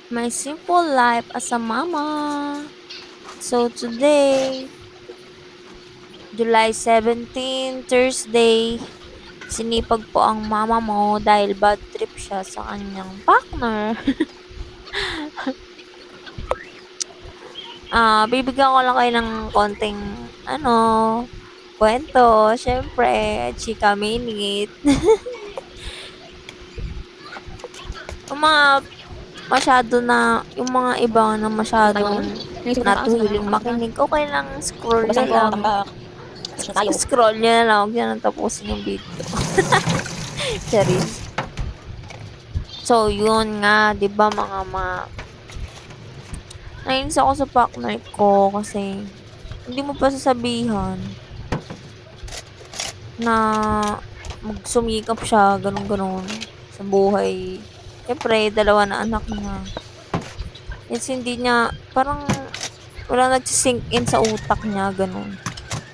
My simple life as a mama. So today, July 17, Thursday, sinipag po ang mama mo dahil bad trip siya sa kanyang partner. Bibigyan ko lang kayo ng konting kwento, syempre, chika minute. Yung mga yung mga iba na masyadong natuhiling makinig, okay lang, scroll nyo lang. Scroll nyo na lang, huwag nyo nang tapusin yung video. Charis. So, yun nga, di ba nainis ako sa partner ko kasi hindi mo pa sasabihan na magsumikap siya, ganun-ganun, sa buhay. Siyempre, 2 na anak niya. Yes, hindi niya, parang wala nagsisink in sa utak niya, ganun.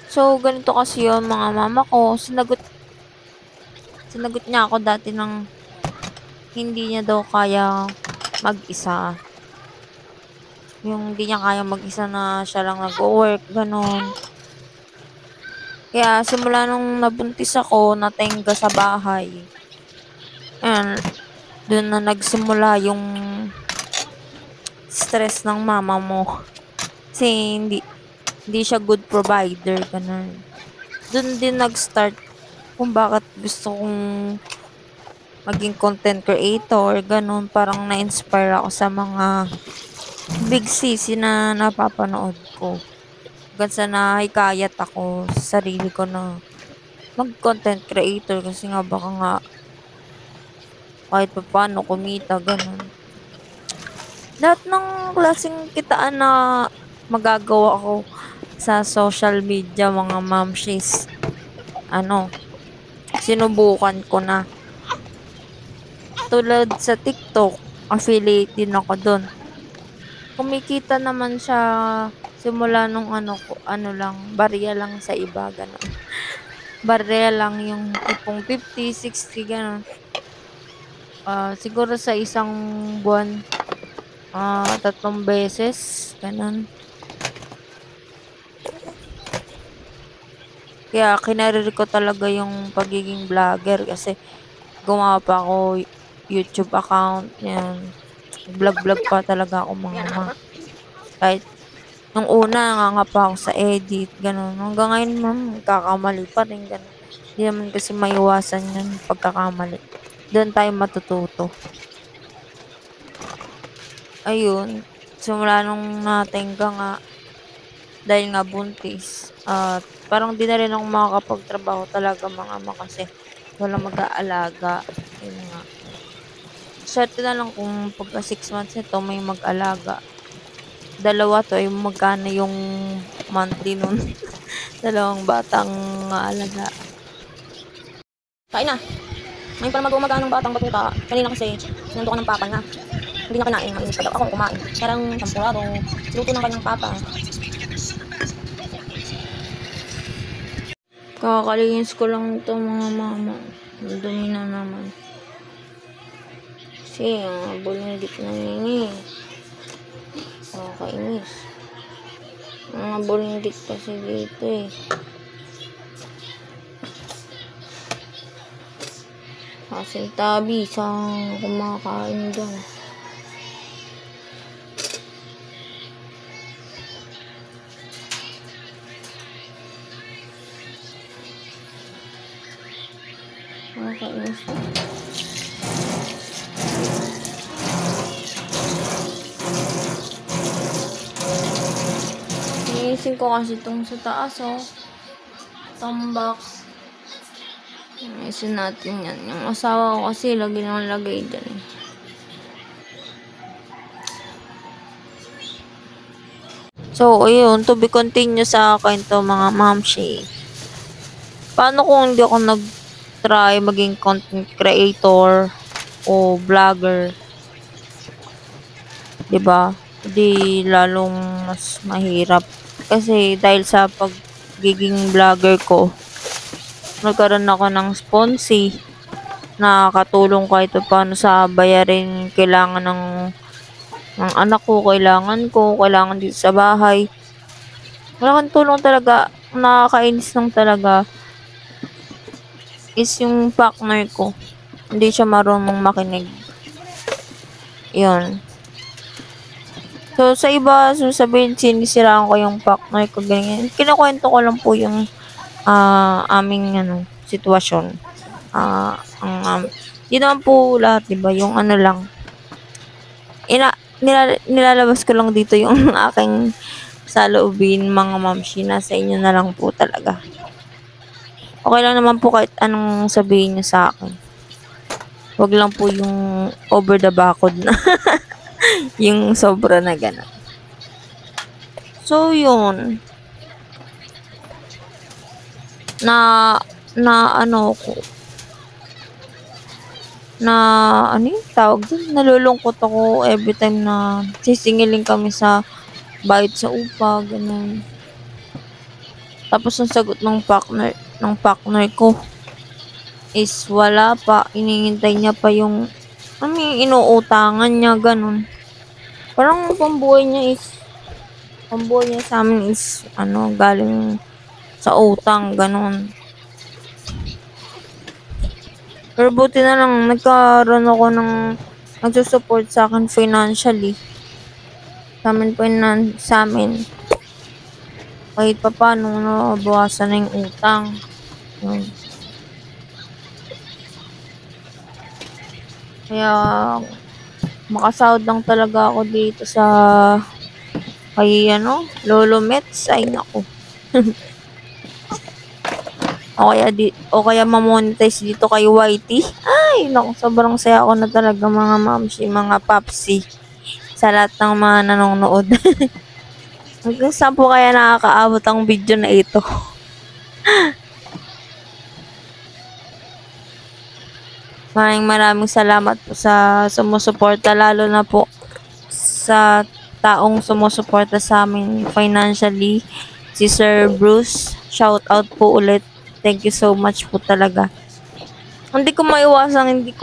So, ganito kasi yun, mga mama ko, sinagot niya ako dati ng hindi niya daw kaya mag-isa. Yung hindi niya kaya mag-isa na siya lang nag-work, ganun. Kaya simula nung nabuntis ako, natenga sa bahay. Ayan, dun na nagsimula yung stress ng mama mo. Kasi hindi siya good provider, ganun. Dun din nag-start kung bakit gusto kong maging content creator, ganun. Parang na-inspire ako sa mga big sisi na napapanood ko. Hanggang sa nahikayat ako sa sarili ko na mag-content creator kasi nga baka nga kahit pa paano kumita, ganun. Lahat ng klaseng kitaan na magagawa ko sa social media, mga mamshis, sinubukan ko na. Tulad sa TikTok, affiliate din ako doon. Kumikita naman siya simula nung barya lang sa iba, ganun. Barya lang yung tipong 50, 60, ganun. Siguro sa isang buwan, 3 beses, ganun. Kaya kinarir ko talaga yung pagiging vlogger kasi gumawa pa ako YouTube account, yan. Vlog pa talaga ako, mga kahit nung una nga pa ako sa edit, ganun. Hanggang ngayon, kakamali pa rin, ganun. Hindi naman kasi maiwasan yun, pagkakamali. Doon tayo matututo. Ayun, simula nung natenga nga, dahil nga buntis, parang di na rin ako makakapagtrabaho talaga, mga ama, kasi wala mag-aalaga. Yun nga. Swerte na lang kung pagka 6 months nito may mag-alaga. 2 to, ay magkano yung monthly nun. 2 batang alaga. Kain na. Ngayon para mag-umaga ng batang batuta. Kanina kasi, sinundo ko ng papa niya. Hindi na kinain, mainis pa daw. Ako kumain. Parang sampurado. Luto ng kanyang papa. Kakalinis ko lang ito, mga mama. Dumi na naman. Kasi, bulinggit na nini. Kakainis. Mga bulinggit kasi dito eh. Kasintabi sa kumakain dyan. Nakakainis na. Iniisip ko kasi itong sa taas, tambak. Iniisip natin yan. Yung asawa ko kasi lagi nang lagay dyan. So, ayun, to be continue sa akin to, mga mamshi. Paano kung hindi ako nag-try maging content creator o vlogger? Diba? Di lalong mas mahirap. Kasi dahil sa pagiging vlogger ko, nagkaroon ako ng sponsee na katulong kahit paano sa bayarin kailangan ng Ang anak ko, kailangan dito sa bahay. Wala kang tulong talaga. Nakakainis lang talaga is yung partner ko. Hindi siya marunong makinig. Yun. So, sa iba, sasabihin, sinisiraan ko yung partner ko, ganyan. Kinukwento ko lang po yung aming sitwasyon. Yun naman po lahat, diba? Yung ano lang. Nilalabas ko lang dito yung aking saloobin, mga mamshi. Nasa inyo na lang po talaga. Okay lang naman po kahit anong sabihin niyo sa akin. Wag lang po yung over the bakod na. Yung sobra na gano'n. So, yun. Ano yung tawag dun? Nalulungkot ako every time na sisingilin kami sa bayad sa upa, gano'n. Tapos ang sagot ng partner ko is wala pa. Inihintay niya pa yung inuutangan niya, ganun. Parang pambuhay niya sa amin is galing sa utang, ganun. Pero buti na lang nagkaroon ako ng nagsusupport sa akin financially. Sa amin. Kahit pa paano nabawasan na yung utang. Yun. Kaya makasahod lang talaga ako dito sa kay Lolo Mets. Ay naku. o kaya mamonetize dito kay YT. Ay naku, sobrang saya ako na talaga mga mamsi, mga papsi. Sa lahat ng mga nanonood. Hanggang saan po kaya nakakaabot ang video na ito? Maraming salamat po sa sumusuporta, lalo na po sa taong sumusuporta sa amin financially, si Sir Bruce. Shout out po ulit. Thank you so much po talaga. Hindi ko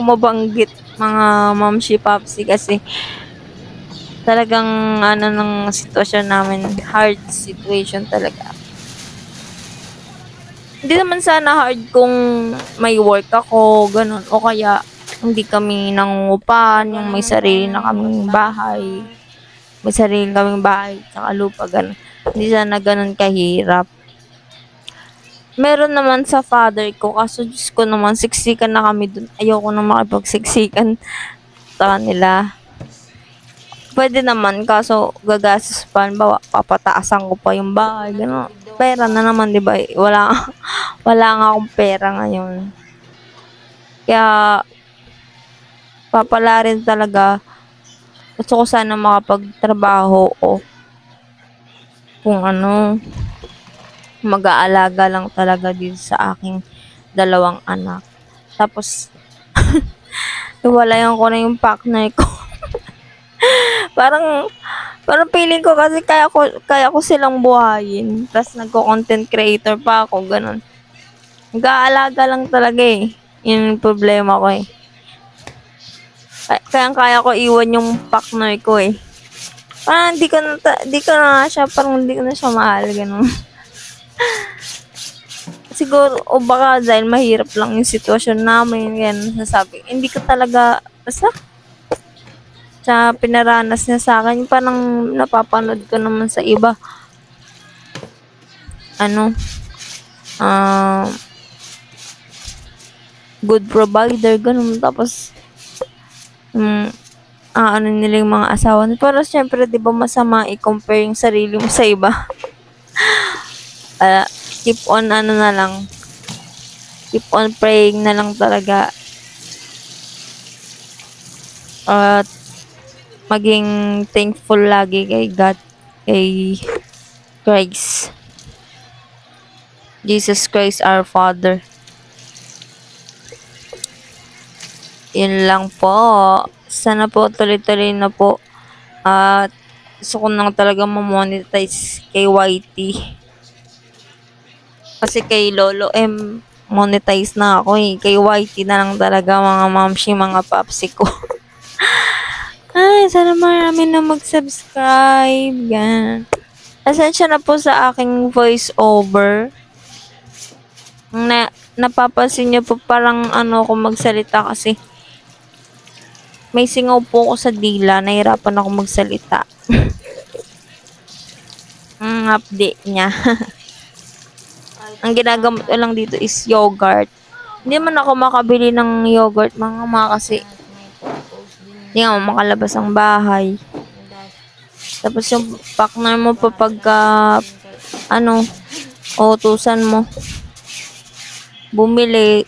mabanggit mga mamshi papsi kasi talagang ng sitwasyon namin, hard situation talaga. Hindi naman sana hard kung may work ako, ganun, o kaya hindi kami nangungupahan, yung may sarili na kaming bahay, tsaka lupa, ganun. Hindi sana ganun kahirap. Meron naman sa father ko, kaso Diyos ko naman, siksikan na kami dun. Ayoko na makipagsiksikan sa kanila. Pwede naman, kaso gagastos pa, papataasan ko pa yung bahay, gano'n. Pera na naman, di ba? Wala nga akong pera ngayon. Kaya, papala rin talaga. Gusto ko sana makapagtrabaho o kung mag-aalaga lang talaga dito sa aking 2 anak. Tapos, iwalayan ko na yung partner ko. Parang feeling ko kasi kaya ko silang buhayin. Tapos nagko-content creator pa ako, ganun. Nag-aalaga lang talaga eh. Yun yung problema ko eh. Kaya ko iwan yung partner ko eh. Parang hindi ko na siya mahal, ganun. Siguro, o baka dahil mahirap lang yung sitwasyon namin, yan, nasasabi. Hindi ko talaga, basta, sa pinaranas niya sa akin, parang napapanood ko naman sa iba. Good provider, ganun. Tapos, nila yung mga asawa. Pero syempre, di ba masama i-compare yung sarili mo sa iba? Keep on keep on praying na lang talaga. At maging thankful lagi kay God, kay Christ. Jesus Christ our Father. Yun lang po. Sana po tuloy-tuloy na po. At gusto ko nang talaga ma-monetize kay YT. Kasi kay Lolo M, monetize na ako eh. Kay YT na lang talaga mga mamshi, mga papsi ko. Ay, Sana marami na mag-subscribe. Yan. Asensya na po sa aking voice over. Napapansin niyo po parang ako magsalita kasi may singaw po ako sa dila. Nahirapan ako magsalita. Ang update niya. Ang ginagamit ko lang dito is yogurt. Hindi man ako makabili ng yogurt mga kasi hindi nga makalabas ang bahay. Tapos yung partner mo pa pagka utusan mo bumili,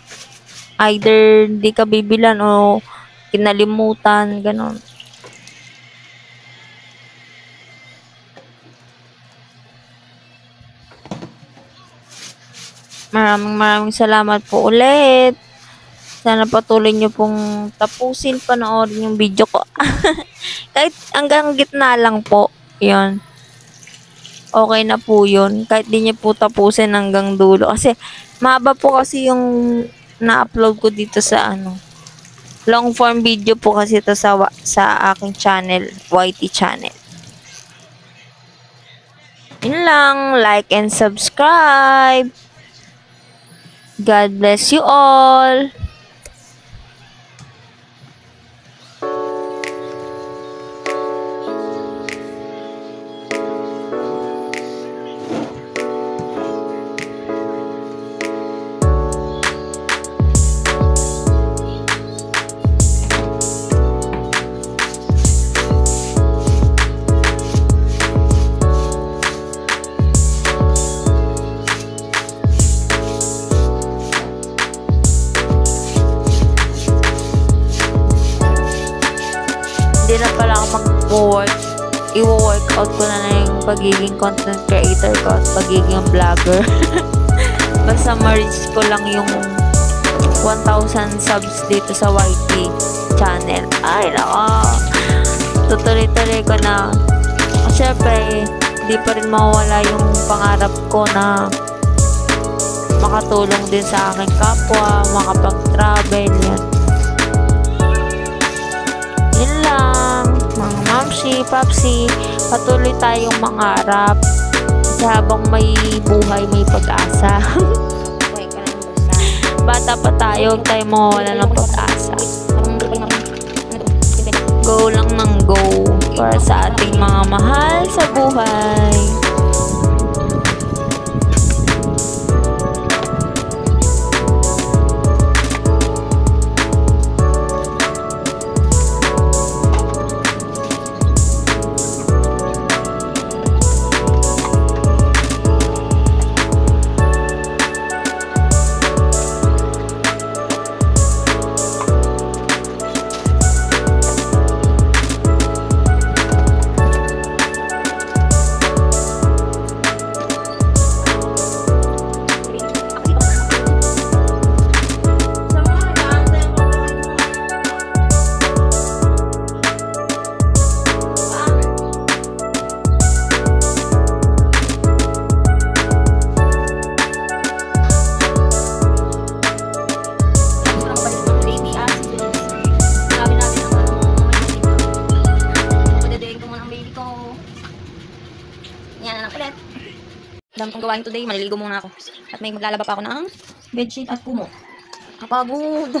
either di ka bibilan o kinalimutan, ganon. Maraming salamat po ulit. Sana patuloy nyo pong tapusin panoorin yung video ko. Kahit hanggang gitna lang po, yun. Okay na po yun. Kahit di nyo po tapusin hanggang dulo. Kasi mahaba po kasi yung na-upload ko dito sa long form video po kasi ito sa aking channel, YT channel. Yun lang. Like and subscribe. God bless you all. Hindi na pala ako mag-work. I-workout ko na yung pagiging content creator ko at pagiging vlogger. Basta ma-reach ko lang yung 1,000 subs dito sa YT channel. Ay, nako. Tutuloy-tuloy ko na. Siyempre, di pa rin mawala yung pangarap ko na makatulong din sa aking kapwa, makapag-travel, yan. Yun lang, mga mamsi, papsi, patuloy tayong mangarap. Kasi habang may buhay, may pag-asa. Bata pa tayo, huwag tayo mawawala ng pag-asa. Go lang ng go para sa ating mga mahal sa buhay. Dami kong gawain today, maliligo muna ako. At may maglalaba pa ako ng bedsheet at kumo. Kapagod.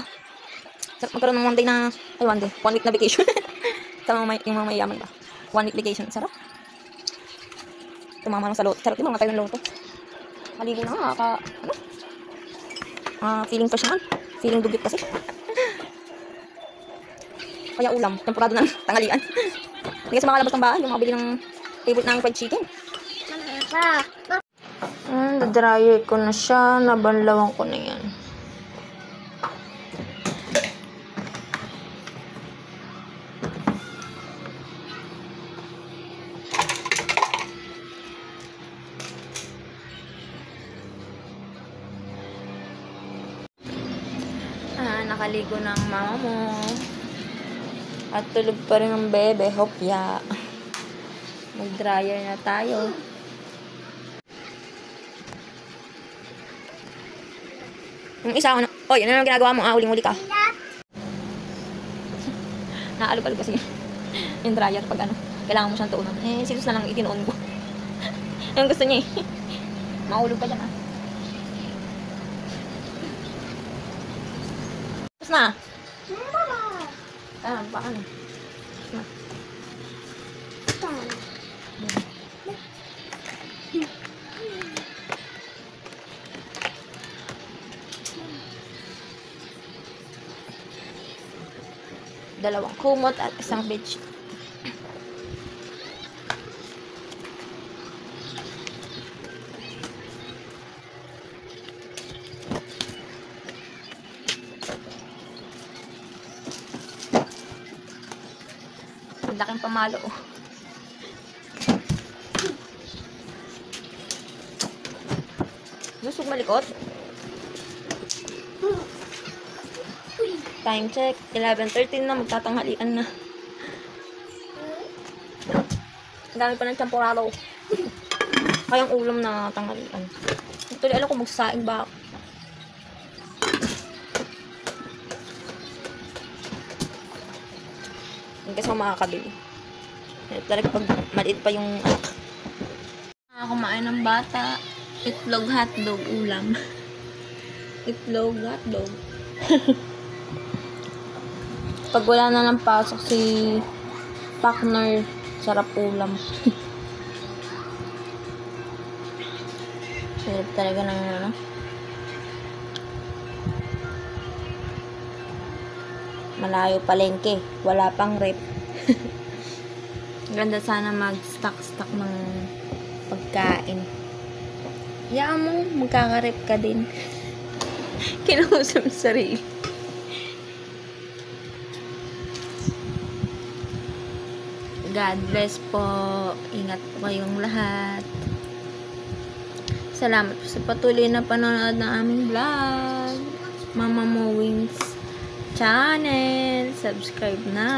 Sarap magkaroon ng one day na, one week na vacation. Sa yung mga mayayaman ba. 1 week vacation, sarap. Tumama lang sa loto. Sarap yung mga tayo ng loto. Maligo na, feeling fresh naman. Feeling dugyot kasi. Kaya ulam, tempurado ng tangalian. Hindi kasi makalabas ng bahay, yung makabili ng favorite ng fried chicken. Dryer ko na siya. Nabanlawan ko na yan. Nakaligo na ang mama mo. At tulog pa rin ang bebe. Hopya. Mag-dryer na tayo. Yung isa, oy, ano naman ginagawa mo? Huling-huli ka. Naalog-alog kasi. Yung dryer pag ano, kailangan mo siyang tuunan. Eh, silos na lang itinuon ko. Yung gusto niya eh. Mahulog ka dyan ah. Tapos na. Ah, paano? Tapos na. Dalawang kumot at isang beach. Ang laking pamalo. Gusto malikot? Time check. 11:13 na. Magtatanghalian na. Ang dami pa ng champurado. Kayang ulam na tanghalian. Actually, alam ko magsasaing ba ako. Hindi kasi ako makakabili. Talaga pag maliit pa yung anak. Kumain ng bata. Itlog, hotdog, ulam. Itlog, hotdog. Pag wala na ng pasok si partner, sarap ulam. Sarap talaga ng ano. Malayo palengke. Wala pang rep. Ganda sana mag-stock ng pagkain. Hayaan mo, magkakarep ka din. Kinausap sa sarili. God bless po. Ingat po kayong lahat. Salamat po sa patuloy na panonood ng aming vlog. Mama Mo Wings channel. Subscribe na.